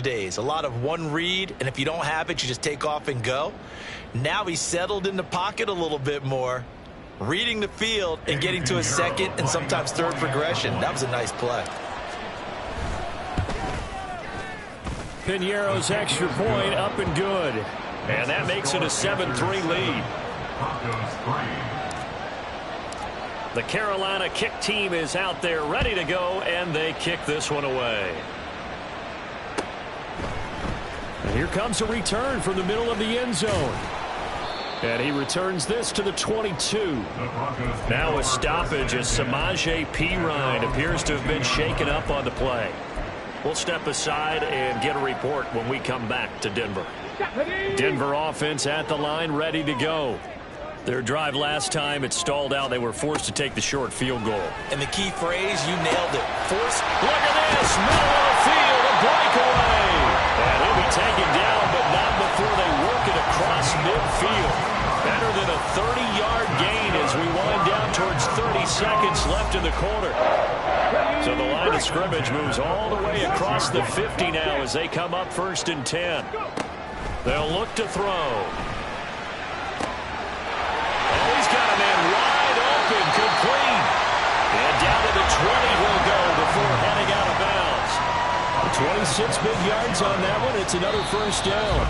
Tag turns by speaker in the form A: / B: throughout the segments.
A: days. A lot of one read, and if you don't have it, you just take off and go. Now he's settled in the pocket a little bit more, reading the field and getting to his second and sometimes third progression. That was a nice play.
B: Piñeiro's extra point up and good. And that makes it a 7-3 lead. The Carolina kick team is out there ready to go, and they kick this one away. And here comes a return from the middle of the end zone. And he returns this to the 22. Now a stoppage as Samaje Perine appears to have been shaken up on the play. We'll step aside and get a report when we come back to Denver. Denver offense at the line, ready to go. Their drive last time, it stalled out. They were forced to take the short field goal.
A: And the key phrase, you nailed it. Force.
B: Look at this. Middle of the field, a breakaway. And he'll be taken down, but not before they work it across midfield. Better than a 30-yard gain as we wind down towards 30 seconds left in the quarter. So the line of scrimmage moves all the way across the 50 now as they come up 1st and 10. They'll look to throw. Oh, he's got a man wide open, complete. And down to the 20 will go before heading out of bounds. 26 big yards on that one. It's another first down.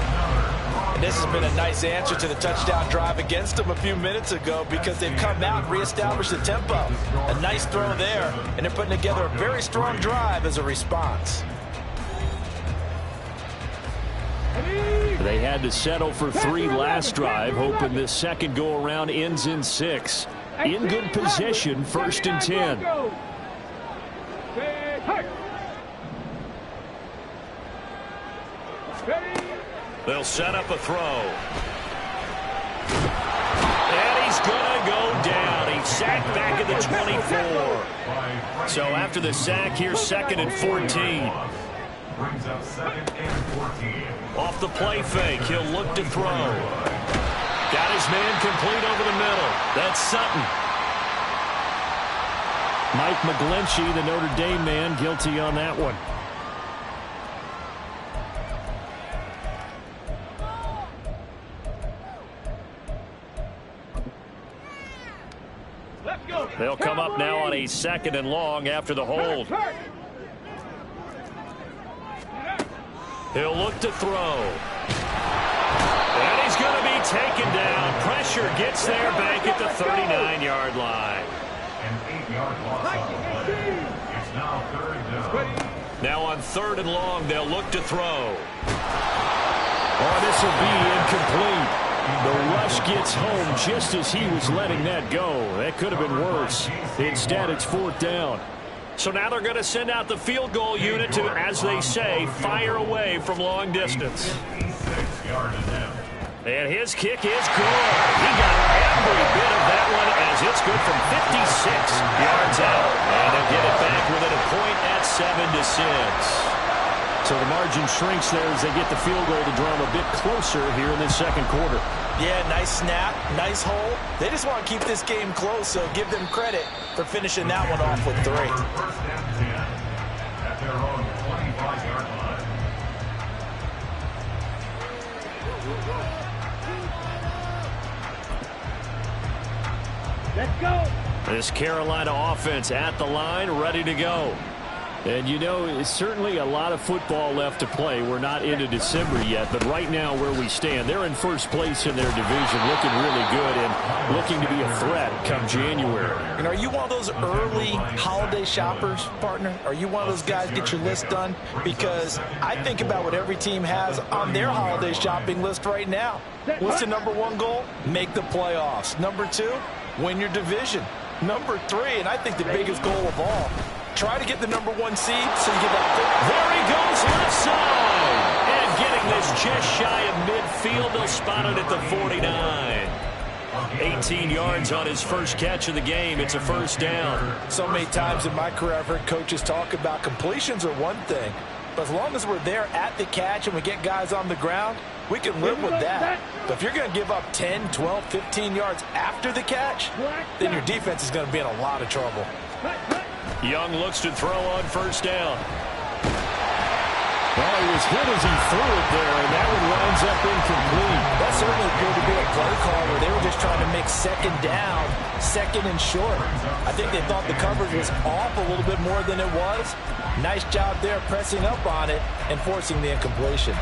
A: And this has been a nice answer to the touchdown drive against them a few minutes ago because they've come out and reestablished the tempo. A nice throw there, and they're putting together a very strong drive as a response.
B: They had to settle for 3 last drive, hoping this second go-around ends in 6. In good position, 1st and 10. They'll set up a throw. And he's going to go down. He's sacked back at the 24. So after the sack, here's 2nd and 14.
C: Brings up 2nd and 14.
B: Off the play fake, he'll look to throw. Got his man complete over the middle. That's Sutton. Mike McGlinchey, the Notre Dame man, guilty on that one. They'll come up now on a 2nd and long after the hold. He'll look to throw. And he's going to be taken down. Pressure gets there back at the 39-yard line.
C: An 8-yard loss on the play. It's now 3rd down.
B: Now on 3rd and long, they'll look to throw. Oh, this will be incomplete. The rush gets home just as he was letting that go. That could have been worse. Instead, it's 4th down. So now they're going to send out the field goal unit to, as they say, fire away from long distance. And his kick is good. He got every bit of that one as it's good from 56 yards out. And they'll get it back within a point at 7-6. So the margin shrinks there as they get the field goal to draw them a bit closer here in the second quarter.
A: Yeah, nice snap, nice hole. They just want to keep this game close, so give them credit for finishing that one off with 3.
C: 1st and 10 at their own 25-yard line.
B: Let's go. This Carolina offense at the line, ready to go. And, you know, it's certainly a lot of football left to play. We're not into December yet, but right now where we stand, they're in first place in their division, looking really good and looking to be a threat come January.
A: And are you one of those early holiday shoppers, partner? Are you one of those guys get your list done? Because I think about what every team has on their holiday shopping list right now. What's the number 1 goal? Make the playoffs. Number 2, win your division. Number 3, and I think the biggest goal of all, try to get the number 1 seed so you get that.
B: There he goes left side. And getting this just shy of midfield. They'll spot it at the 49. 18 yards on his first catch of the game. It's a 1st down.
A: So many times in my career I've heard coaches talk about completions are one thing. But as long as we're there at the catch and we get guys on the ground, we can live with that. But if you're going to give up 10, 12, 15 yards after the catch, then your defense is going to be in a lot of trouble.
B: Young looks to throw on 1st down. Well, he was hit as he threw it there, and that one winds up incomplete.
A: That certainly appeared to be a play call where they were just trying to make second down, second and short. I think they thought the coverage was off a little bit more than it was. Nice job there pressing up on it and forcing the incompletion.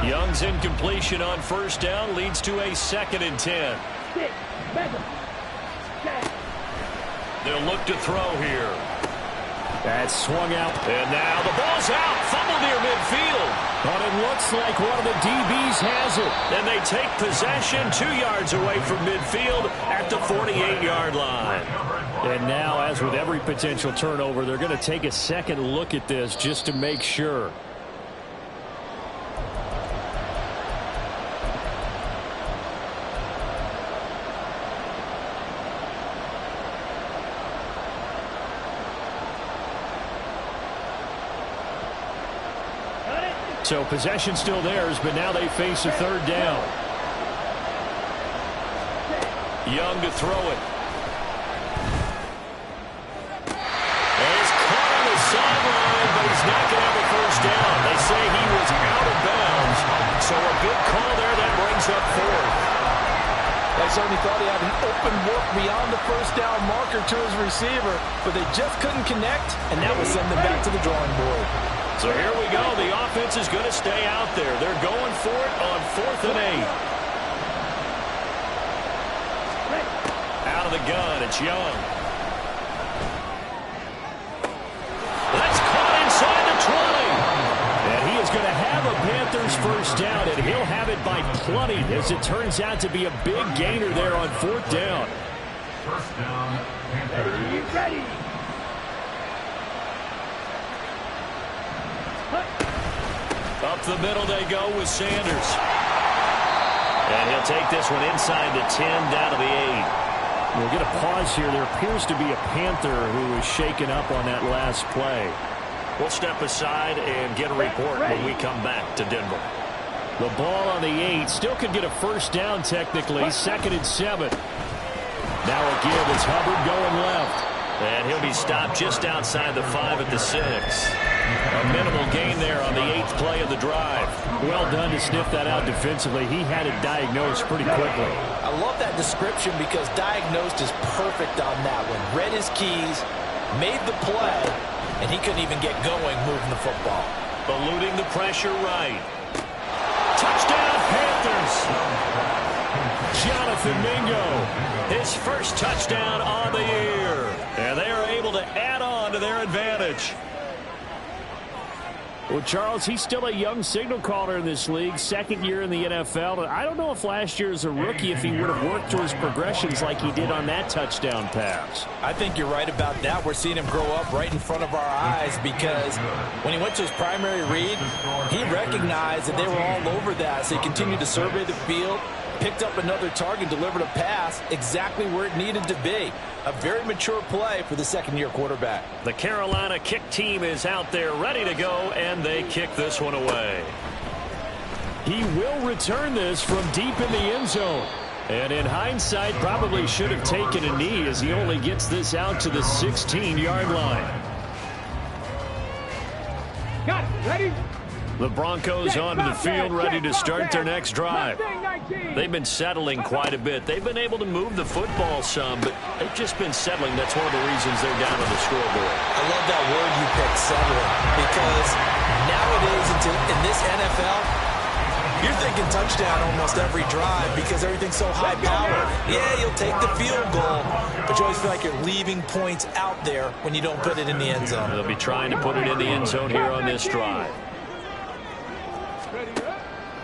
B: Young's incompletion on first down leads to a 2nd and 10. They'll look to throw here.
D: That's swung out.
B: And now the ball's out. Fumble near midfield.
D: But it looks like one of the DBs has it.
B: And they take possession 2 yards away from midfield at the 48-yard line.
D: And now, as with every potential turnover, they're going to take a second look at this just to make sure. So possession still theirs, but now they face a 3rd down.
B: Young to throw it. And he's caught on the sideline, but he's not going to have a first down. They say he was out of bounds. So a good call there. That brings up 4th.
A: They certainly thought he had an open look beyond the first down marker to his receiver, but they just couldn't connect, and that will send them back to the drawing board.
B: So here we go. The offense is going to stay out there. They're going for it on 4th and 8. Out of the gun, it's Young. That's caught inside the 20.
D: And he is going to have a Panthers first down, and he'll have it by plenty, as it turns out to be a big gainer there on 4th down.
C: First down, Panthers.
E: Ready.
B: Up the middle they go with Sanders. And he'll take this one inside the 10, down to the 8.
D: We'll get a pause here. There appears to be a Panther who was shaken up on that last play.
B: We'll step aside and get a report when we come back to Denver.
D: The ball on the 8. Still could get a first down technically. 2nd and 7. Now a give. It's Hubbard going left.
B: And he'll be stopped just outside the 5 at the 6. A minimal gain there on the 8th play of the drive.
D: Well done to sniff that out defensively. He had it diagnosed pretty quickly.
A: I love that description because diagnosed is perfect on that one. Read his keys, made the play, and he couldn't even get going moving the football.
B: Eluding the pressure right. Touchdown Panthers!
D: Jonathan Mingo.
B: His first touchdown on the year. And they are able to add on to their advantage.
D: Well, Charles, he's still a young signal caller in this league, 2nd year in the NFL. And I don't know if last year as a rookie if he would have worked through his progressions like he did on that touchdown pass.
A: I think you're right about that. We're seeing him grow up right in front of our eyes because when he went to his primary read, he recognized that they were all over that. So he continued to survey the field, picked up another target, delivered a pass exactly where it needed to be. A very mature play for the 2nd-year quarterback.
B: The Carolina kick team is out there ready to go, and they kick this one away.
D: He will return this from deep in the end zone. And in hindsight, probably should have taken a knee as he only gets this out to the 16-yard line.
E: Got it. Ready?
B: The Broncos onto the field ready to start their next drive. They've been settling quite a bit. They've been able to move the football some, but they've just been settling. That's one of the reasons they're down on the scoreboard.
A: I love that word you picked, settling, because nowadays in this NFL, you're thinking touchdown almost every drive because everything's so high-powered. Yeah, you'll take the field goal, but you always feel like you're leaving points out there when you don't put it in the end zone.
B: They'll be trying to put it in the end zone here on this drive.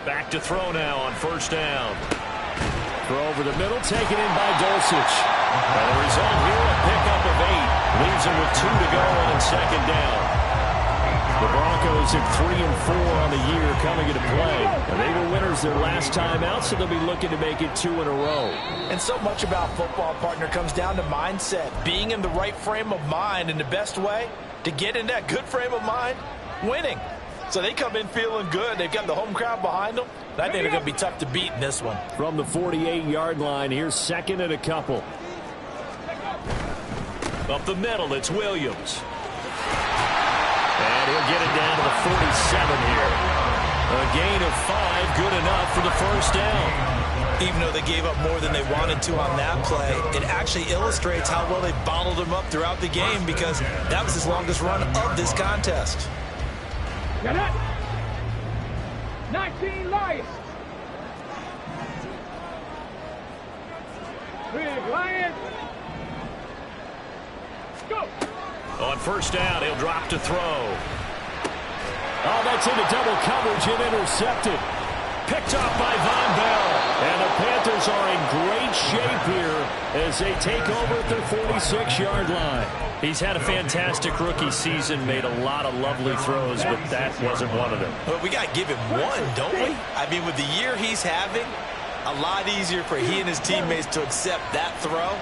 B: Back to throw now on first down.
D: Throw over the middle, taken in by Dulcich.
B: And the result here, a pickup of 8. Leaves him with 2 to go on 2nd down.
D: The Broncos at 3-4 on the year coming into play. And they were winners their last time out, so they'll be looking to make it 2 in a row.
A: And so much about football, partner, comes down to mindset. Being in the right frame of mind, and the best way to get in that good frame of mind, winning. So they come in feeling good. They've got the home crowd behind them. And I think they're going to be tough to beat in this one.
D: From the 48-yard line, here's 2nd and a couple.
B: Up the middle, it's Williams. And he'll get it down to the 47 here. A gain of 5, good enough for the first down.
A: Even though they gave up more than they wanted to on that play, it actually illustrates how well they bottled him up throughout the game, because that was his longest run of this contest.
E: Get it! 19 Lions! Big Lions! Go!
B: On first down, he'll drop to throw.
D: Oh, that's into double coverage and intercepted.
B: Picked off by Von Bell.
D: And the Panthers are in great shape here as they take over at their 46-yard line.
B: He's had a fantastic rookie season, made a lot of lovely throws, but that wasn't one of them.
A: But we got to give him one, don't we? I mean, with the year he's having, a lot easier for he and his teammates to accept that throw,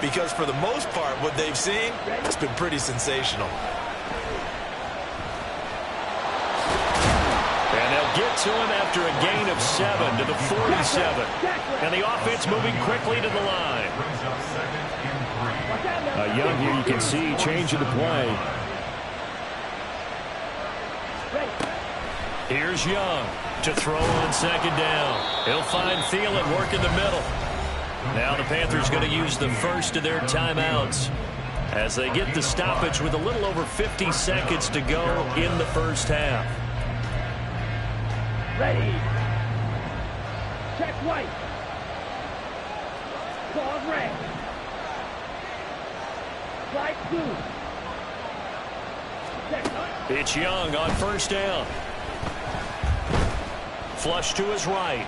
A: because for the most part, what they've seen, it's been pretty sensational.
B: And they'll get to him after a gain of 7 to the 47. And the offense moving quickly to the line.
D: Young here, you can see changing the play.
B: Here's Young to throw on second down. He'll find Thielen work in the middle. Now the Panthers going to use the first of their timeouts as they get the stoppage with a little over 50 seconds to go in the first half.
E: Ready. Check white. Pause red. Flight blue.
B: It's Young on first down. Flush to his right.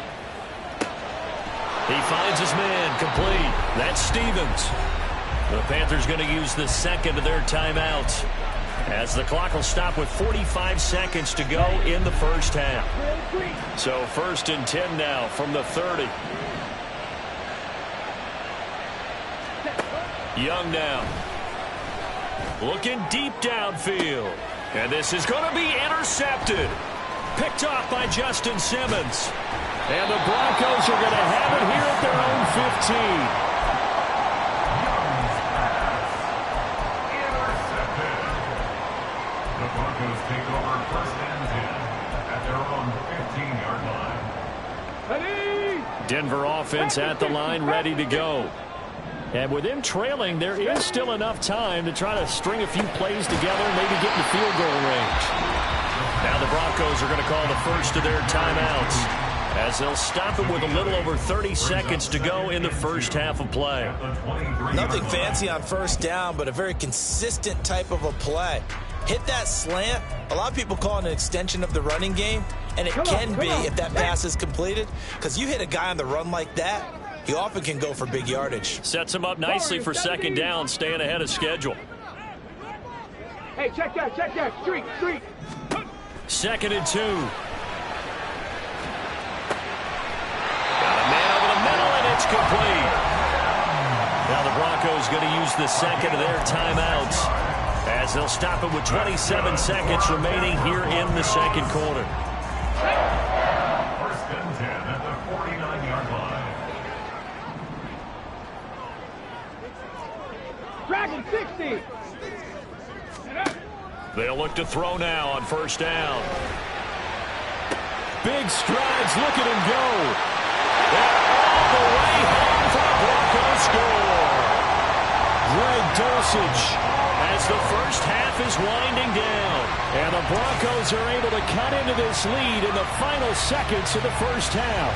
B: He finds his man complete. That's Stevens. The Panthers going to use the second of their timeouts as the clock will stop with 45 seconds to go in the first half. So 1st and 10 now from the 30. Young now. Looking deep downfield. And this is going to be intercepted. Picked off by Justin Simmons.
D: And the Broncos are going to have it here at their own 15.
C: The Broncos take over 1st and 10 at their own 15-yard line.
E: Ready.
D: Denver offense at the line, ready to go. And with them trailing, there is still enough time to try to string a few plays together and maybe get in the field goal range.
B: Now the Broncos are going to call the first of their timeouts as they'll stop it with a little over 30 seconds to go in the first half of play.
A: Nothing fancy on first down, but a very consistent type of a play. Hit that slant. A lot of people call it an extension of the running game, and it can be if that pass is completed, because you hit a guy on the run like that, he often can go for big yardage.
B: Sets him up nicely for second down, staying ahead of schedule.
E: Hey, check that, street.
B: 2nd and 2. Got a man over the middle, and it's complete. Now the Broncos going to use the second of their timeouts as they'll stop it with 27 seconds remaining here in the second quarter.
C: 1st and 10 at the 49-yard line.
E: Dragon 60.
B: They'll look to throw now on first down.
D: Big strides, look at him go.
B: And all the way home for the Broncos score.
D: Greg Dulcich.
B: As the first half is winding down.
D: And the Broncos are able to cut into this lead in the final seconds of the first half.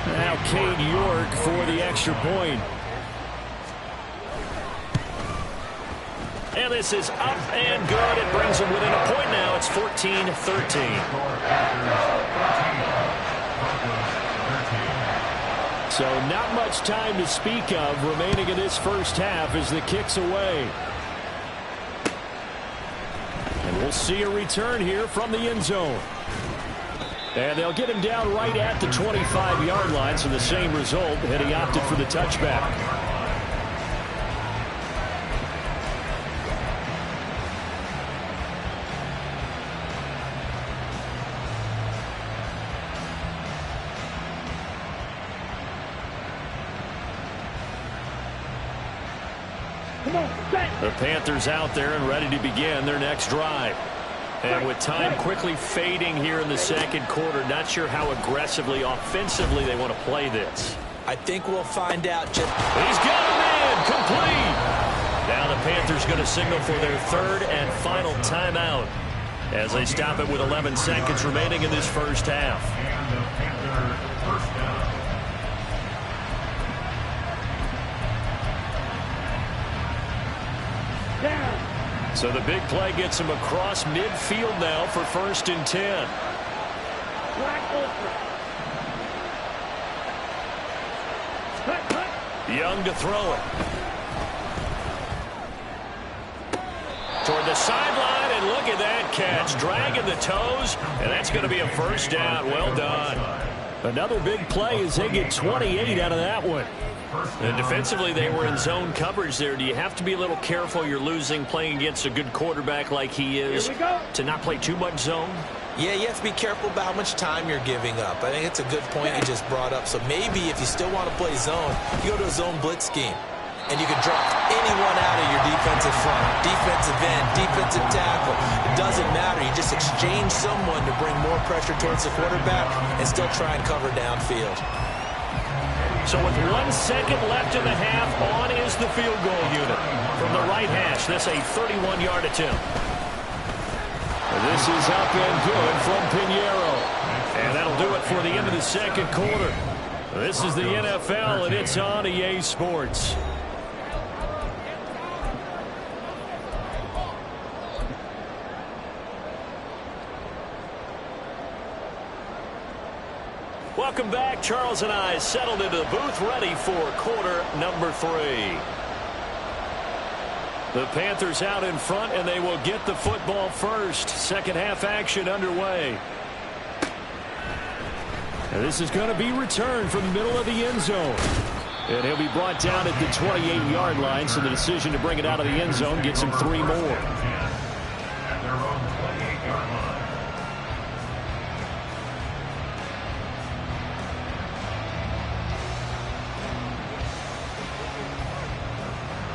D: Now Cade York for the extra point.
B: And this is up and good. It brings them within a point now. It's 14-13.
D: So not much time to speak of remaining in this first half as the kick's away. And we'll see a return here from the end zone. And they'll get him down right at the 25-yard line, so the same result, and he opted for the touchback.
E: Come on, set.
B: The Panthers out there and ready to begin their next drive. And with time quickly fading here in the second quarter, not sure how aggressively, offensively they want to play this.
A: I think we'll find out.
B: He's got him in, complete. Now the Panthers going to signal for their third and final timeout as they stop it with 11 seconds remaining in this first half.
C: And the Panther first down.
E: Down.
B: So the big play gets him across midfield now for 1st and 10.
E: Black ultra. Cut, cut.
B: Young to throw it. Toward the sideline, and look at that catch. Dragging the toes, and that's going to be a first down. Well done. Another big play as they get 28 out of that one. And defensively, they were in zone coverage there. Do you have to be a little careful you're losing playing against a good quarterback like he is to not play too much zone?
A: Yeah, you have to be careful about how much time you're giving up. I think it's a good point you just brought up. So maybe if you still want to play zone, you go to a zone blitz scheme. And you can drop anyone out of your defensive front, defensive end, defensive tackle. It doesn't matter. You just exchange someone to bring more pressure towards the quarterback and still try and cover downfield.
B: So with 1 second left in the half, on is the field goal unit. From the right hash, this a 31-yard attempt.
D: This is up and good from Pinheiro.
B: And that'll do it for the end of the second quarter. This is the NFL, and it's on EA Sports. Welcome back. Charles and I settled into the booth ready for quarter number 3. The Panthers out in front, and they will get the football first. Second half action underway.
D: And this is going to be returned from the middle of the end zone. And he'll be brought down at the 28-yard line, so the decision to bring it out of the end zone gets him 3 more.
C: At their own 28-yard line.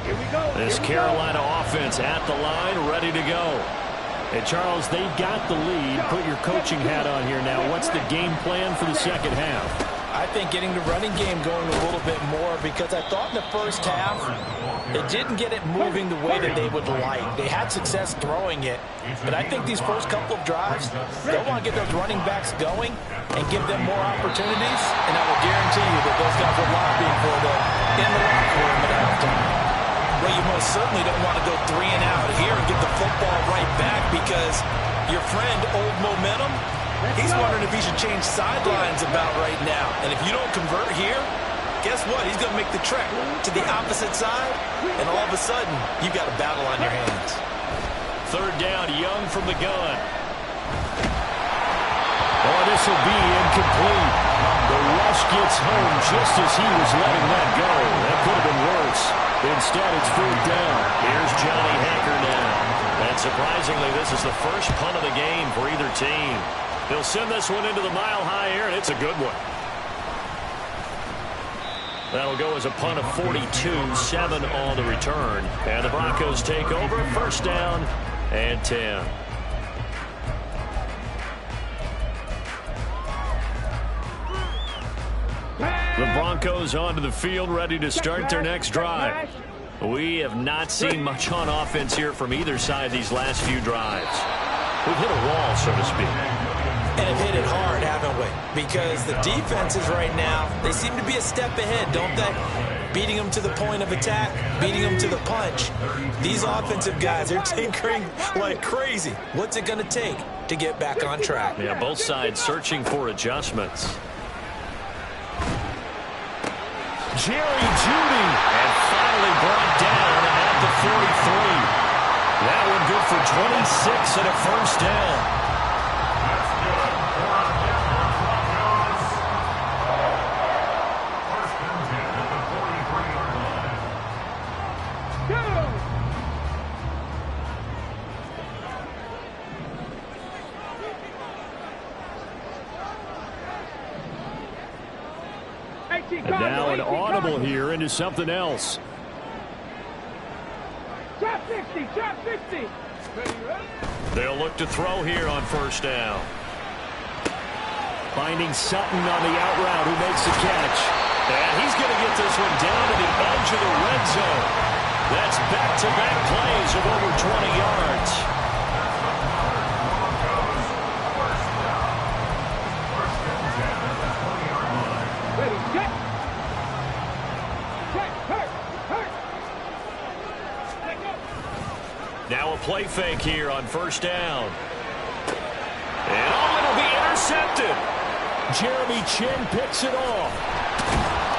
E: Here we go.
B: This
E: Here we
B: Carolina offense at the line, ready to go.
D: And Charles, they've got the lead. Put your coaching hat on here now. What's the game plan for the second half?
A: I think getting the running game going a little bit more, because I thought in the first half they didn't get it moving the way that they would like. They had success throwing it, but I think these first couple of drives, they'll want to get those running backs going and give them more opportunities, and I will guarantee you that those guys are lobbying for them in the locker room at halftime. Well, you most certainly don't want to go 3 and out here and get the football right back, because your friend, Old Momentum, he's wondering if he should change sidelines about right now. And if you don't convert here, guess what? He's going to make the trek to the opposite side, and all of a sudden, you've got a battle on your hands.
B: Third down, Young from the gun. Oh, this will be incomplete. The rush gets home just as he was letting that go. That could have been worse. Instead, it's 4th down. Here's Johnny Hacker now. And surprisingly, this is the first punt of the game for either team. They'll send this one into the mile-high air, and it's a good one. That'll go as a punt of 42, 7 on the return. And the Broncos take over, 1st down and 10. The Broncos onto the field, ready to start their next drive. We have not seen much on offense here from either side these last few drives. We've hit a wall, so to speak.
A: And have hit it hard, haven't we? Because the defenses right now, they seem to be a step ahead, don't they? Beating them to the point of attack, beating them to the punch. These offensive guys are tinkering like crazy. What's it going to take to get back on track?
B: Yeah, both sides searching for adjustments. Jerry Jeudy, and finally brought down at the 43. That one good for 26 and a 1st down.
D: And now an audible here into something else.
E: Trap 60, trap 60.
B: They'll look to throw here on first down.
D: Finding Sutton on the out route, who makes the catch.
B: And he's going to get this one down to the edge of the red zone. That's back-to-back plays of over 20 yards.
E: Ready, check. Check, hurt, hurt.
B: Now a play fake here on first down. And it'll be intercepted.
D: Jeremy Chinn picks it off.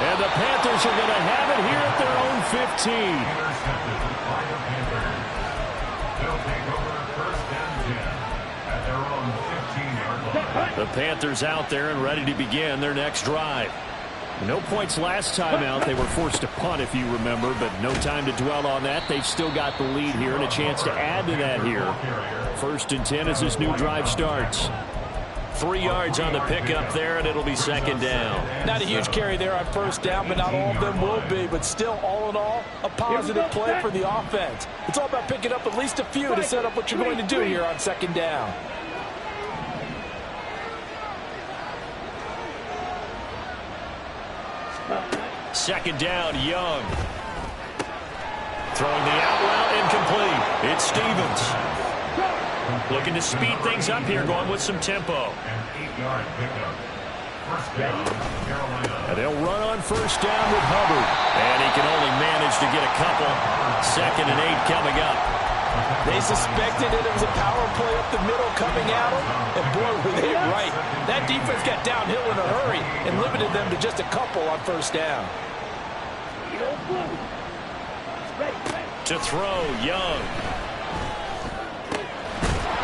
D: And the Panthers are going to have it here at their own 15.
C: Intercepted by the Panthers. They'll take over first and 10 at their own 15-yard line.
B: The Panthers out there and ready to begin their next drive.
D: No points last time out. They were forced to punt, if you remember, but no time to dwell on that. They've still got the lead here and a chance to add to that here. First and 10 as this new drive starts.
B: 3 yards on the pickup there, and it'll be second down.
A: Not a huge carry there on first down, but not all of them will be. But still, all in all, a positive play for the offense. It's all about picking up at least a few to set up what you're going to do here on second down.
B: Second down, Young. Throwing the out route, incomplete. It's Stevens. Looking to speed things up here, going with some tempo.
C: An 8-yard pickup. First down, Carolina.
D: And they'll run on first down with Hubbard.
B: And he can only manage to get a couple. Second and 8 coming up.
A: They suspected it was a power play up the middle coming at them, and boy, were they right. That defense got downhill in a hurry and limited them to just a couple on first down.
B: To throw, Young.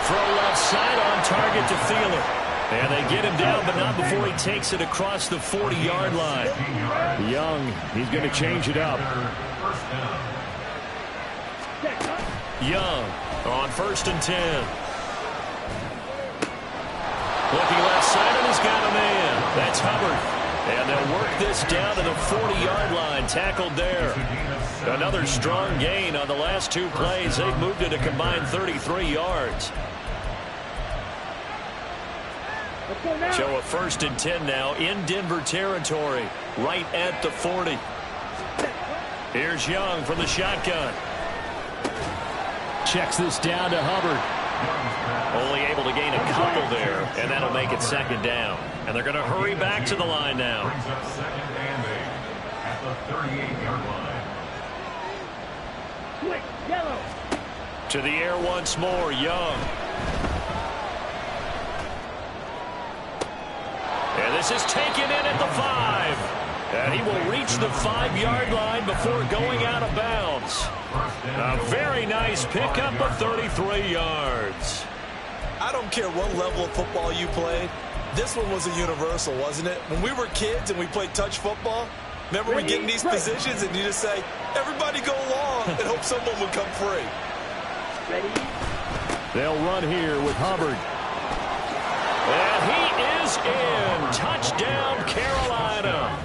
B: Throw left side on target to Thielen. And they get him down, but not before he takes it across the 40-yard line.
D: Young, he's going to change it up.
B: Young on first and 10. Looking left side, and he's got a man. That's Hubbard. And they'll work this down to the 40-yard line. Tackled there. Another strong gain on the last 2 plays. They've moved it a combined 33 yards. So a first and 10 now in Denver territory, right at the 40. Here's Young from the shotgun.
D: Checks this down to Hubbard.
B: Only able to gain a couple there, and that'll make it second down. And they're going to hurry back to the line now.
C: Brings up second and 8 at the 38-yard line.
E: Quick, yellow.
B: To the air once more, Young. And this is taken in at the 5. And he will reach the 5-yard line before going out of bounds. A very nice pickup of 33 yards.
A: I don't care what level of football you played. This one was a universal, wasn't it? When we were kids and we played touch football, remember we get in these positions and you just say, everybody go long and hope someone would come free.
E: Ready?
D: They'll run here with Hubbard.
B: And he is in. Touchdown, Carolina.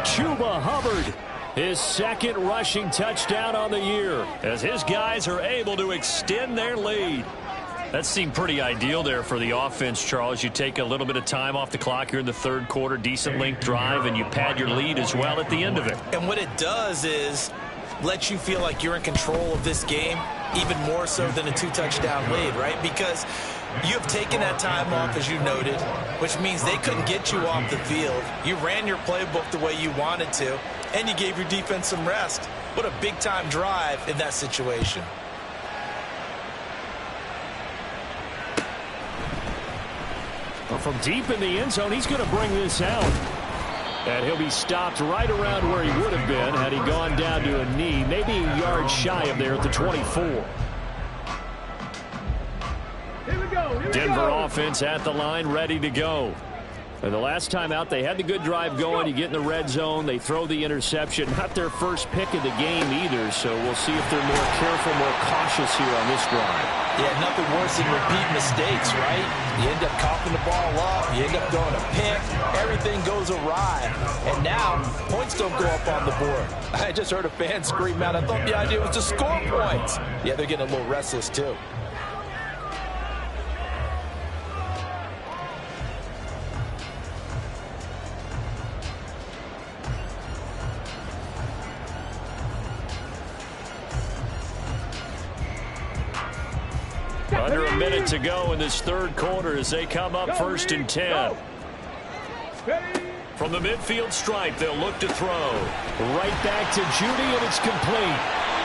D: Chuba Hubbard, his second rushing touchdown on the year,
B: as his guys are able to extend their lead. That seemed pretty ideal there for the offense, Charles. You take a little bit of time off the clock here in the third quarter, decent length drive, and you pad your lead as well at the end of it.
A: And what it does is let you feel like you're in control of this game, even more so than a 2-touchdown lead, right? Because you have taken that time off, as you noted, which means they couldn't get you off the field. You ran your playbook the way you wanted to, and you gave your defense some rest. What a big-time drive in that situation.
D: Well, from deep in the end zone, he's going to bring this out. And he'll be stopped right around where he would have been had he gone down to a knee, maybe a yard shy of there at the 24.
E: Here we go.
B: Denver offense at the line, ready to go.
D: And the last time out, they had the good drive going. You get in the red zone, they throw the interception. Not their first pick of the game either, so we'll see if they're more careful, more cautious here on this drive.
A: Yeah, nothing worse than repeat mistakes, right? You end up coughing the ball up, you end up throwing a pick, everything goes awry. And now, points don't go up on the board. I just heard a fan scream out, I thought the idea was to score points. Yeah, they're getting a little restless too.
D: Under a minute to go in this third quarter as they come up 1st and 10. From the midfield stripe, they'll look to throw. Right back to Judy, and it's complete.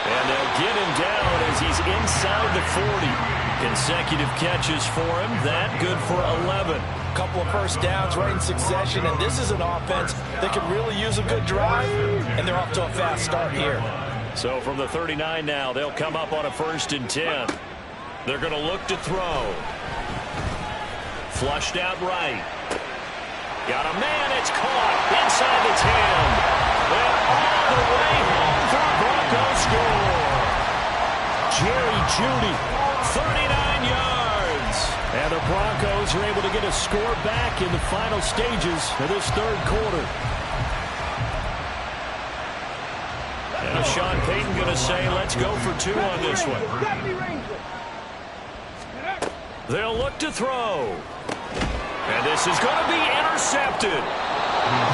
D: And they'll get him down as he's inside the 40. Consecutive catches for him. That good for 11.
A: Couple of first downs right in succession, and this is an offense that could really use a good drive, and they're off to a fast start here.
D: So from the 39 now, they'll come up on a 1st and 10. They're going to look to throw. Flushed out right. Got a man. It's caught inside the 10. And all the way home for a Broncos score. Jerry Jeudy, 39 yards. And the Broncos are able to get a score back in the final stages of this third quarter. And Sean Payton going to say, let's go for 2 on this one. They'll look to throw. And this is going to be intercepted.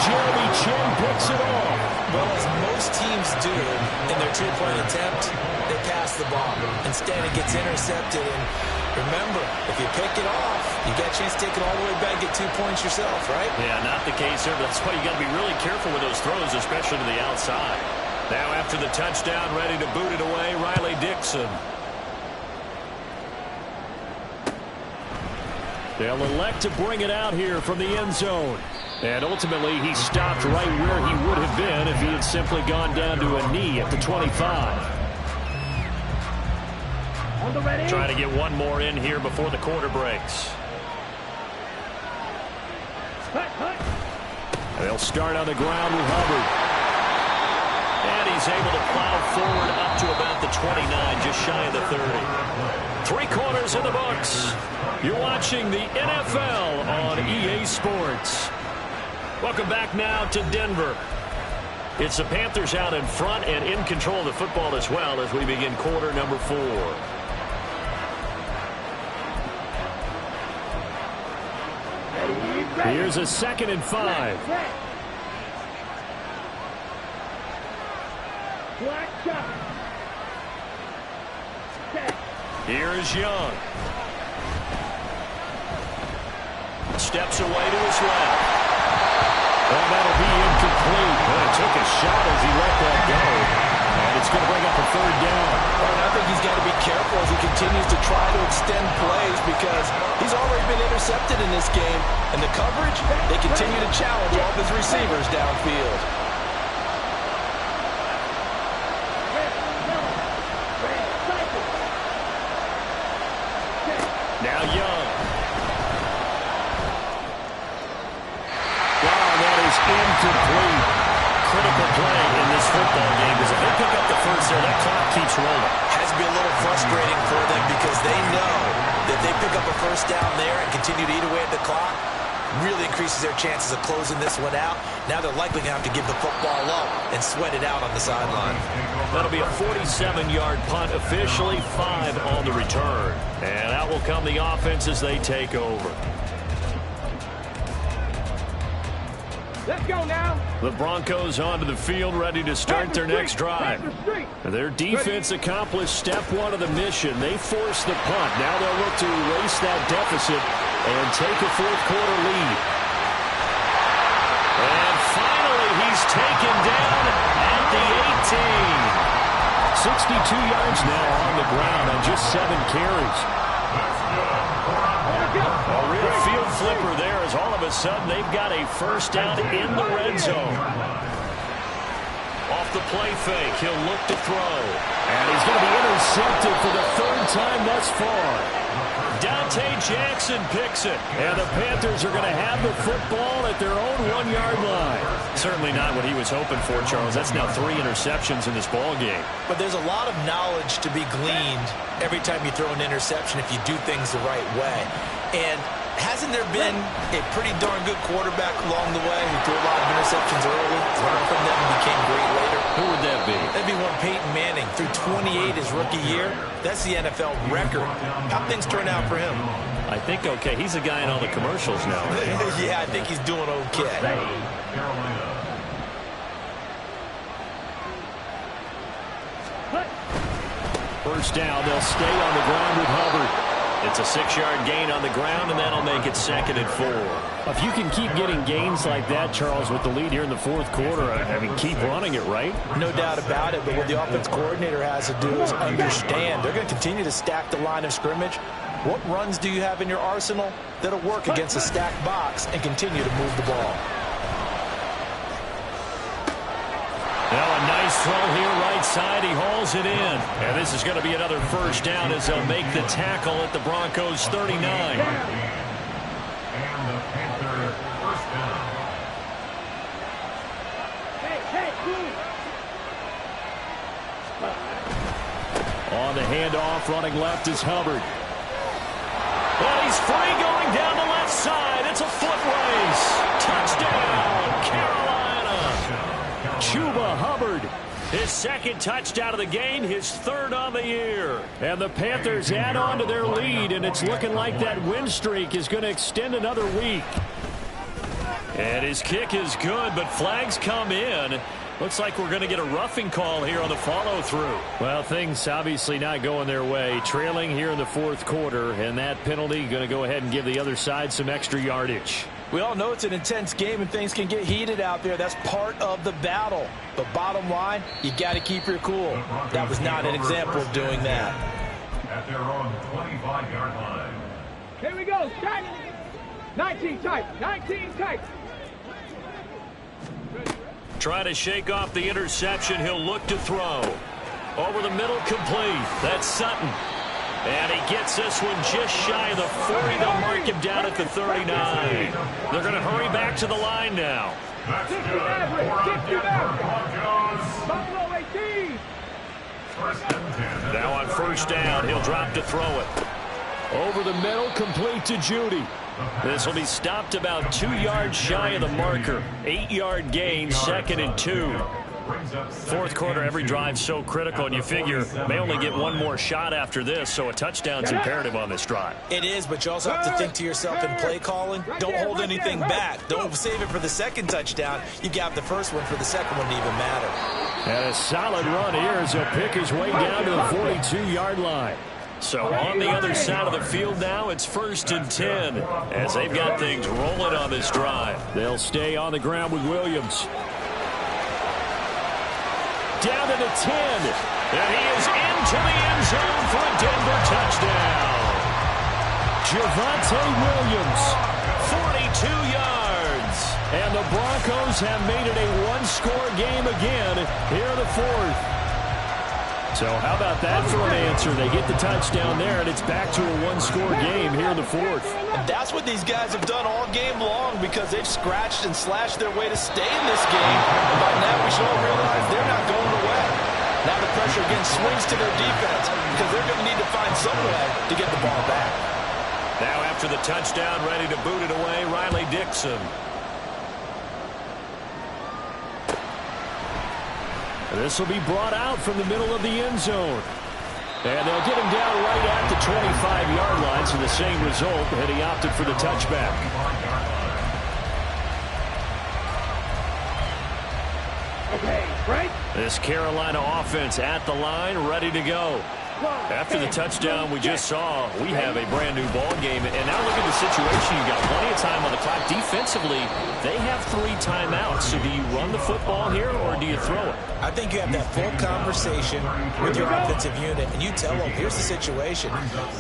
D: Jeremy Chinn picks it off.
A: Well, as most teams do in their two-point attempt, they pass the ball. Instead, it gets intercepted. And remember, if you pick it off, you got a chance to take it all the way back, get 2 points yourself, right?
D: Yeah, not the case here. That's why you got to be really careful with those throws, especially to the outside. Now after the touchdown, ready to boot it away, Riley Dixon. They'll elect to bring it out here from the end zone. And ultimately, he stopped right where he would have been if he had simply gone down to a knee at the 25. Trying to get one more in here before the quarter breaks. They'll start on the ground with Hubbard. And he's able to plow forward up to about the 29, just shy of the 30. 3 quarters in the books. You're watching the NFL on EA Sports. Welcome back now to Denver. It's the Panthers out in front and in control of the football as well as we begin quarter number 4. Here's a 2nd and 5. Here's Young. Steps away to his left. Well, that'll be incomplete. Well, he took a shot as he let that go. And it's going to bring up a 3rd down.
A: Well, I think he's got to be careful as he continues to try to extend plays because he's already been intercepted in this game. And the coverage, they continue to challenge all of his receivers downfield.
D: Now Young. Wow, that is incomplete. Critical play in this football game because if they pick up the first there, that clock keeps rolling.
A: Has to be a little frustrating for them because they know that they pick up a first down there and continue to eat away at the clock, really increases their chances of closing this one out. Now they're likely going to have to give the football up and sweat it out on the sideline.
D: That'll be a 47-yard punt, officially 5 on the return. And out will come the offense as they take over.
E: Let's go now.
D: The Broncos onto the field, ready to start their next drive. Their defense accomplished step 1 of the mission. They forced the punt. Now they'll look to erase that deficit and take a 4th quarter lead. And finally, he's taken down at the 18. 62 yards now on the ground on just 7 carries. A real field flipper there as all of a sudden they've got a first down in the red zone. Off the play fake, he'll look to throw. And he's going to be intercepted for the 3rd time thus far.
B: Dante Jackson picks it. And the Panthers are going to have the football at their own 1-yard line. Certainly not what he was hoping for, Charles. That's now 3 interceptions in this ball game.
A: But there's a lot of knowledge to be gleaned every time you throw an interception if you do things the right way. And hasn't there been a pretty darn good quarterback along the way who threw a lot of interceptions early, learned from them, and became great later?
B: Who would that be?
A: That'd be one Peyton Manning. Threw 28 his rookie year. That's the NFL record. How'd things turn out for him?
B: I think okay. He's a guy in all the commercials now.
A: Yeah, I think he's doing okay.
B: First down, they'll stay on the ground with Hubbard. It's a 6-yard gain on the ground, and that'll make it 2nd and 4.
D: If you can keep getting gains like that, Charles, with the lead here in the 4th quarter, I mean, keep running it, right?
A: No doubt about it, but what the offense coordinator has to do is understand they're going to continue to stack the line of scrimmage. What runs do you have in your arsenal that'll work against a stacked box and continue to move the ball?
B: Now a nice throw here right side. He hauls it in. And this is going to be another first down as they'll make the tackle at the Broncos 39.
C: And the Panther first down.
B: On the handoff, running left is Hubbard. Well, he's free going down the left side. It's a foot race. Touchdown, Carolina. Chuba Hubbard. His 2nd touchdown of the game, his 3rd on the year.
D: And the Panthers add on to their lead, and it's looking like that win streak is going to extend another week.
B: And his kick is good, but flags come in. Looks like we're going to get a roughing call here on the follow-through.
D: Well, things obviously not going their way. Trailing here in the 4th quarter, and that penalty going to go ahead and give the other side some extra yardage.
A: We all know it's an intense game and things can get heated out there. That's part of the battle. But bottom line, you got to keep your cool. That was not an example of doing that.
C: At their own 25-yard line.
E: Here we go. Tight. 19 tight. 19 tight.
B: Try to shake off the interception. He'll look to throw. Over the middle, complete. That's Sutton. And he gets this one just shy of the 40. They'll mark him down at the 39. They're going to hurry back to the line now.
C: That's good. 4 on Denver Broncos.
E: Buffalo 18.
C: First and 10.
B: Now on first down, he'll drop to throw it.
D: Over the middle, complete to Judy.
B: This will be stopped about 2 yards shy of the marker. 8-yard gain, 2nd and 2. 4th quarter, every drive so critical, and you figure may only get one more shot after this, so a touchdown's imperative on this drive.
A: It is, but you also have to think to yourself in play calling, don't hold anything back. Don't save it for the 2nd touchdown. You got the first one for the 2nd one to even matter.
D: And a solid run here as he'll pick his way down to the 42-yard line.
B: So on the other side of the field now, it's 1st and 10 as they've got things rolling on this drive.
D: They'll stay on the ground with Williams. Down to the 10.
B: And he is into the end zone for a Denver touchdown.
D: Javonte Williams.
B: 42 yards.
D: And the Broncos have made it a one-score game again here in the 4th. So how about that for an answer? They get the touchdown there, and it's back to a one-score game here in the 4th.
A: And that's what these guys have done all game long because they've scratched and slashed their way to stay in this game. And by now we should all realize they're not going away. Now the pressure again swings to their defense because they're going to need to find some way to get the ball back.
B: Now after the touchdown, ready to boot it away, Riley Dixon.
D: This will be brought out from the middle of the end zone. And they'll get him down right at the 25-yard line, so the same result, and he opted for the touchback.
E: Okay, right?
B: This Carolina offense at the line, ready to go. After the touchdown we just saw, we have a brand-new ball game. And now look at the situation. You've got plenty of time on the clock. Defensively, they have 3 timeouts. So do you run the football here or do you throw it?
A: I think you have that full conversation with your offensive unit, and you tell them, here's the situation.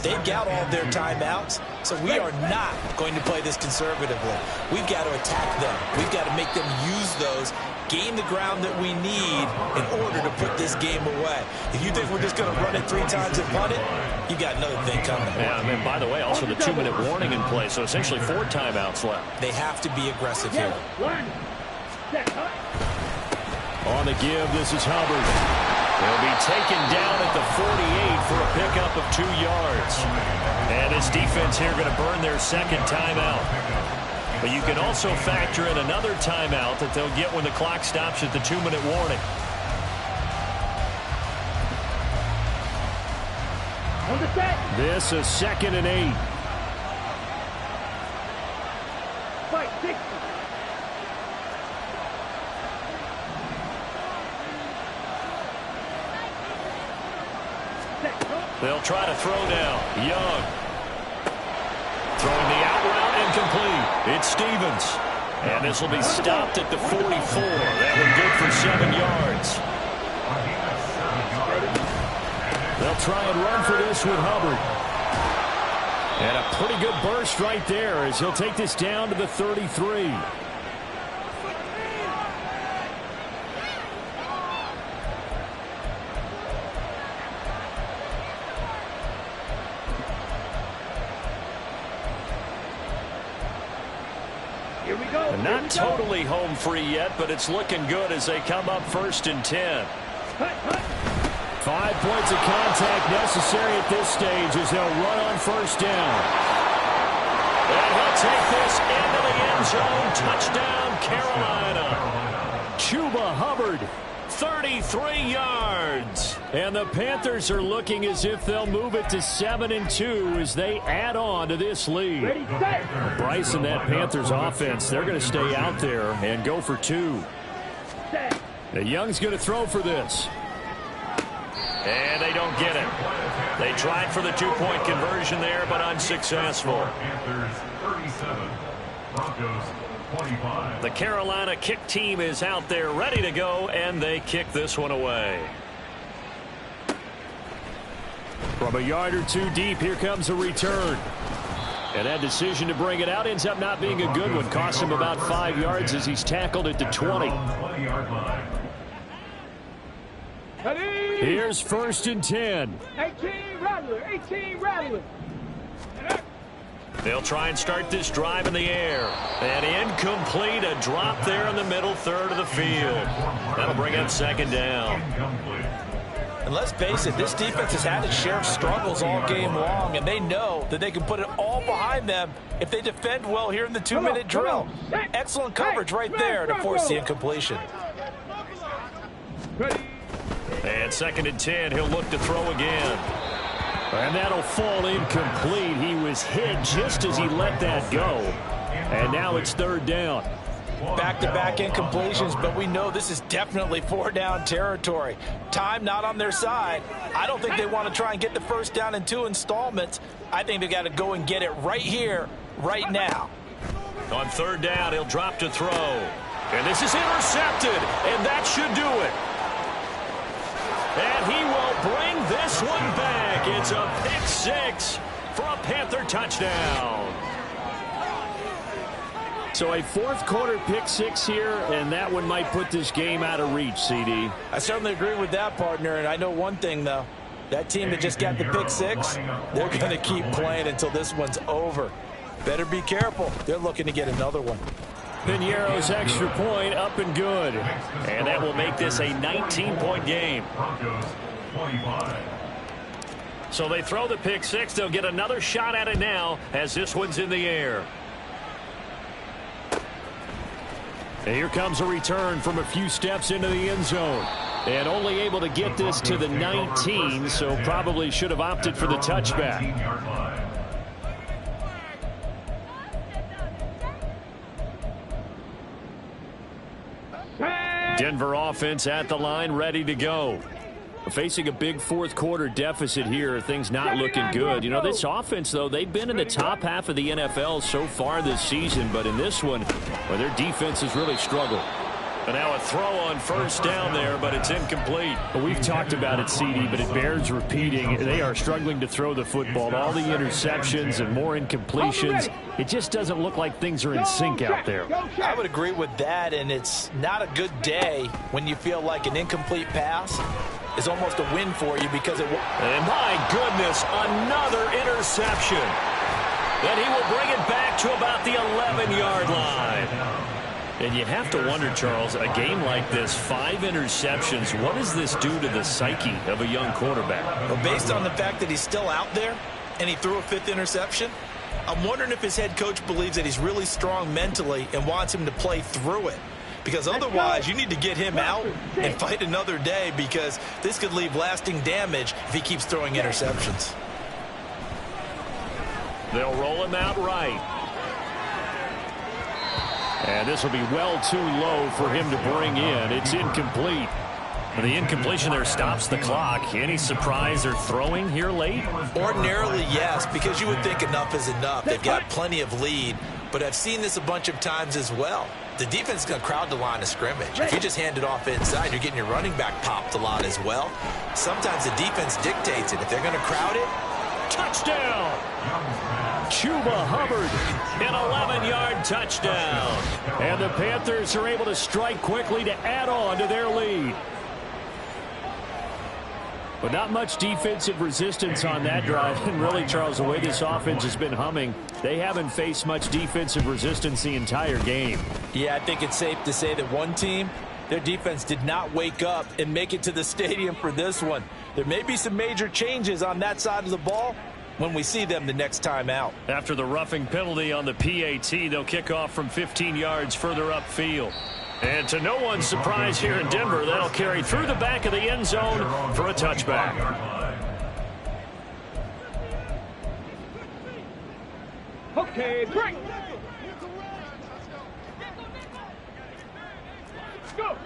A: They've got all their timeouts, so we are not going to play this conservatively. We've got to attack them. We've got to make them use those gain the ground that we need in order to put this game away. If you think we're just going to run it 3 times and punt it, you got another thing coming.
B: Yeah, and by the way, also the 2-minute warning in play, so essentially 4 timeouts left.
A: They have to be aggressive here.
B: On the give, this is Hubbard. He'll be taken down at the 48 for a pickup of 2 yards. And this defense here going to burn their second timeout. But you can also factor in another timeout that they'll get when the clock stops at the 2-minute warning.
D: This is 2nd and 8.
E: Fight, 60.
B: They'll try to throw now. Young. Throwing the out route incomplete. It's Stevens. And this will be stopped at the 44. That one good for 7 yards.
D: They'll try and run for this with Hubbard. And a pretty good burst right there as he'll take this down to the 33.
E: Here we go.
B: And not totally home free yet, but it's looking good as they come up 1st and 10.
D: 5 points of contact necessary at this stage as they'll run on 1st down.
B: And he'll take this into the end zone. Touchdown, Carolina.
D: Chuba Hubbard.
B: 33 yards.
D: And the Panthers are looking as if they'll move it to 7-2 as they add on to this lead.
E: Ready, set.
D: Bryce and that Panthers offense, they're going to stay out there and go for 2.
E: Set.
D: Now Young's going to throw for this.
B: And they don't get it. They tried for the 2-point conversion there, but unsuccessful.
C: Panthers 37, Broncos 25.
B: The Carolina kick team is out there ready to go, and they kick this one away.
D: From a yard or 2 deep, here comes a return. And that decision to bring it out ends up not being a good one. Costs him about 5 yards as he's tackled at the 20.
C: 20-yard line.
D: Here's 1st and 10.
E: 18 Rattler. 18 Rattler.
B: They'll try and start this drive in the air. And incomplete, a drop there in the middle third of the field. That'll bring up 2nd down.
A: And let's face it, this defense has had its share of struggles all game long, and they know that they can put it all behind them if they defend well here in the 2-minute drill. Excellent coverage right there to force the incompletion.
E: Ready.
B: And 2nd and 10, he'll look to throw again.
D: And that'll fall incomplete. He was hit just as he let that go. And now it's 3rd down.
A: Back-to-back incompletions, but we know this is definitely 4-down territory. Time not on their side. I don't think they want to try and get the 1st down in 2 installments. I think they got to go and get it right here, right now.
B: On 3rd down, he'll drop to throw. And this is intercepted, and that should do it. And he will bring this one back. It's a pick-6 for a Panther touchdown.
D: So a 4th quarter pick-6 here, and that one might put this game out of reach, CD.
A: I certainly agree with that, partner, and I know one thing, though. That team that just got the pick-6, they're going to keep playing until this one's over. Better be careful. They're looking to get another one.
D: Piñeiro's extra point up and good.
B: And that will make this a 19-point game.
C: Broncos 25.
B: So they throw the pick-6. They'll get another shot at it now as this one's in the air.
D: And here comes a return from a few steps into the end zone. And only able to get this to the 19, so probably should have opted for the touchback.
C: 19-yard line.
D: Denver offense at the line, ready to go. Facing a big 4th quarter deficit here, things not looking good. You know, this offense, though, they've been in the top half of the NFL so far this season, but in this one, well, their defense has really struggled.
B: And now a throw on first down there, but it's incomplete.
D: Well, we've talked about it, CD, but it bears repeating. They are struggling to throw the football. All the interceptions and more incompletions. It just doesn't look like things are in sync out there.
A: I would agree with that, and it's not a good day when you feel like an incomplete pass is almost a win for you because it...
B: And my goodness, another interception. Then he will bring it back to about the 11-yard line. And you have to wonder, Charles, a game like this, 5 interceptions, what does this do to the psyche of a young quarterback?
A: Well, based on the fact that he's still out there and he threw a 5th interception, I'm wondering if his head coach believes that he's really strong mentally and wants him to play through it. Because otherwise, you need to get him out and fight another day because this could leave lasting damage if he keeps throwing interceptions.
B: They'll roll him out right.
D: And this will be well too low for him to bring in. It's incomplete.
B: The incompletion there stops the clock. Any surprise they're throwing here late?
A: Ordinarily, yes, because you would think enough is enough. They've got plenty of lead, but I've seen this a bunch of times as well. The defense is going to crowd the line of scrimmage. If you just hand it off inside, you're getting your running back popped a lot as well. Sometimes the defense dictates it. If they're going to crowd it,
B: touchdown! Chuba Hubbard, an 11-yard touchdown.
D: And the Panthers are able to strike quickly to add on to their lead. But not much defensive resistance on that drive. And really, Charles, the way this offense has been humming, they haven't faced much defensive resistance the entire game.
A: Yeah, I think it's safe to say that one team, their defense did not wake up and make it to the stadium for this one. There may be some major changes on that side of the ball when we see them the next time out.
B: After the roughing penalty on the PAT, they'll kick off from 15 yards further upfield. And to no one's surprise here in Denver, that'll carry through the back of the end zone for a touchback.
E: Okay, break. Go.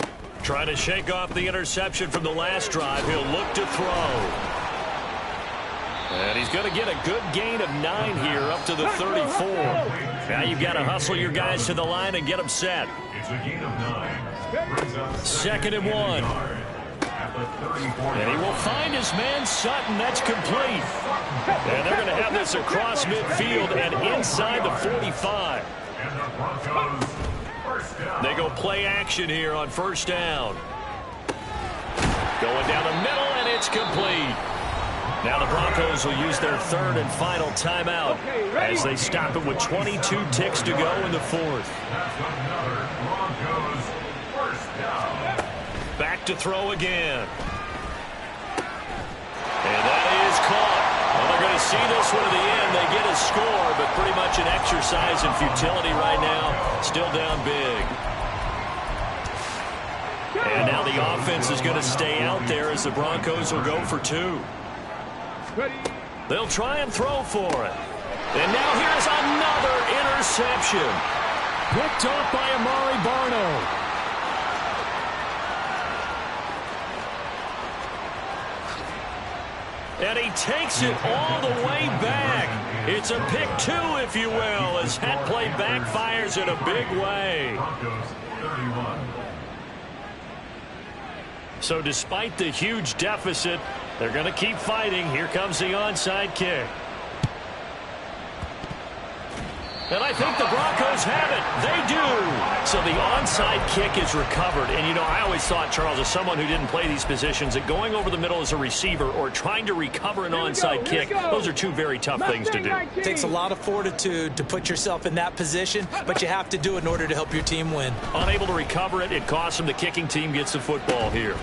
B: Trying to shake off the interception from the last drive. He'll look to throw. And he's going to get a good gain of 9 here up to the 34. Now you've got to hustle your guys to the line and get them set.
C: It's a gain of 9.
B: 2nd and 1. And he will find his man Sutton. That's complete. And they're going to have this across midfield and inside the 45.
C: And the Broncos first down.
B: They go play action here on first down. Going down the middle, and it's complete. Now the Broncos will use their 3rd and final timeout as they stop it with 22 ticks to go in the 4th.
C: That's another Broncos first down.
B: Back to throw again. And that is caught. Well, they're going to see this one to the end. They get a score, but pretty much an exercise in futility right now. Still down big. And now the offense is going to stay out there as the Broncos will go for 2. They'll try and throw for it. And now here's another interception.
D: Picked off by Amari Barno.
B: And he takes it all the way back. It's a pick 2, if you will, as that play backfires in a big way.
C: Broncos 31.
B: So despite the huge deficit, they're going to keep fighting. Here comes the onside kick. And I think the Broncos have it. They do. So the onside kick is recovered. And, you know, I always thought, Charles, as someone who didn't play these positions, that going over the middle as a receiver or trying to recover an onside kick, those are 2 very tough things to do.
A: It takes a lot of fortitude to put yourself in that position, but you have to do it in order to help your team win.
B: Unable to recover it, it costs them. The kicking team gets the football here.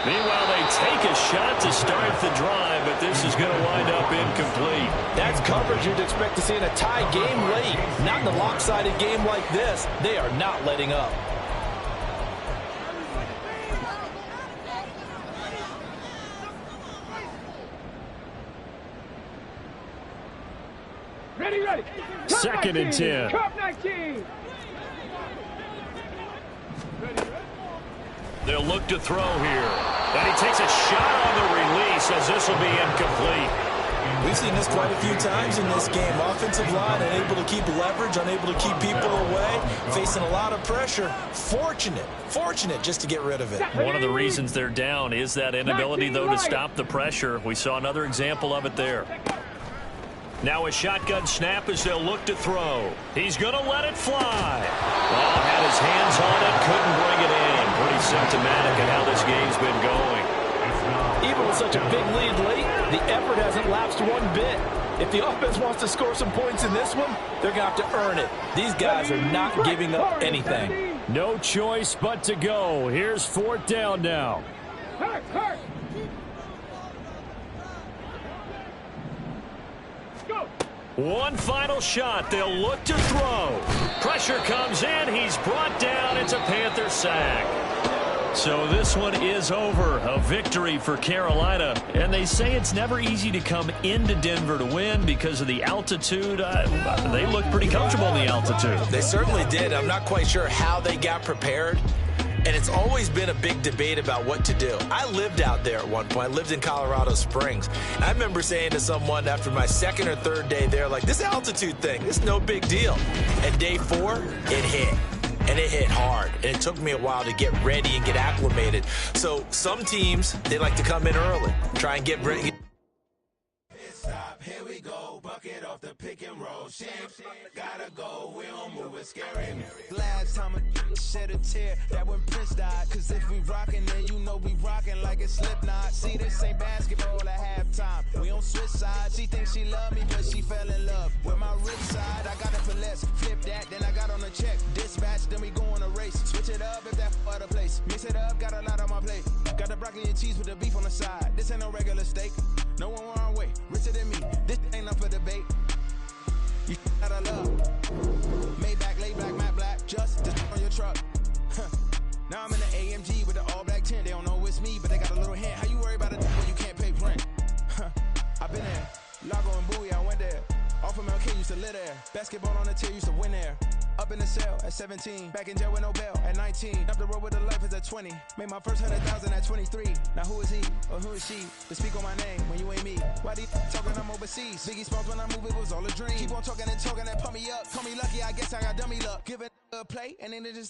B: Meanwhile, they take a shot to start the drive, but this is going to wind up incomplete.
A: That's coverage you'd expect to see in a tie game late. Not in a lopsided game like this. They are not letting up.
E: Ready.
D: 2nd and 10.
E: Cup 19.
B: They'll look to throw here. And he takes a shot on the release as this will be incomplete.
A: We've seen this quite a few times in this game. Offensive line unable to keep leverage, unable to keep people away, facing a lot of pressure. Fortunate just to get rid of it.
B: One of the reasons they're down is that inability, though, to stop the pressure. We saw another example of it there. Now a shotgun snap as they'll look to throw. He's going to let it fly. Well, had his hands on it, couldn't bring it in. Pretty symptomatic of how this game's been going.
A: Even with such a big lead late, the effort hasn't lapsed one bit. If the offense wants to score some points in this one, they're going to have to earn it. These guys are not giving up anything.
D: No choice but to go. Here's 4th down now.
E: Hurt. Go.
B: One final shot. They'll look to throw. Pressure comes in. He's brought down. It's a Panther sack. So this one is over. A victory for Carolina. And they say it's never easy to come into Denver to win because of the altitude. They look pretty comfortable in the altitude.
A: They certainly did. I'm not quite sure how they got prepared. And it's always been a big debate about what to do. I lived out there at one point. I lived in Colorado Springs. And I remember saying to someone after my 2nd or 3rd day there, like, this altitude thing, it's no big deal. And day 4, it hit. And it hit hard. And it took me a while to get ready and get acclimated. So some teams, they like to come in early, try and get ready.
F: Here we go, bucket off the pick and roll. Gotta go, we don't move it scary. Last time a shed a tear, that when Prince died. Cause if we rockin', then you know we rockin' like it's Slipknot. See, this ain't basketball at halftime. We don't switch sides. She thinks she love me, but she fell in love with my rich side. I got it for less. Flip that, then I got on a check. Dispatch, then we go on a race. Switch it up if that other place. Mix it up, got a lot on my plate. Got the broccoli and cheese with the beef on the side. This ain't no regular steak. No one wrong way, richer than me. This ain't up for debate. You out of love. Maybach, lay black, matte black, just on your truck. Now I'm in the AMG with the all black tint. They don't know it's me, but they got a little hint. How you worry about it when you can't pay rent? I've been there. Lago and Bowie, I went there. Off of MLK, used to live there. Basketball on the tier, used to win there. Up in the cell at 17. Back in jail with no bail at 19. Up the road with the life is at 20. Made my first 100,000 at 23. Now who is he or who is she to speak on my name when you ain't me? Why they talking I'm overseas? Biggie Smalls when I move it was all a dream. Keep on talking and pump me up. Call me lucky, I guess I got dummy luck. Give it a play and then it just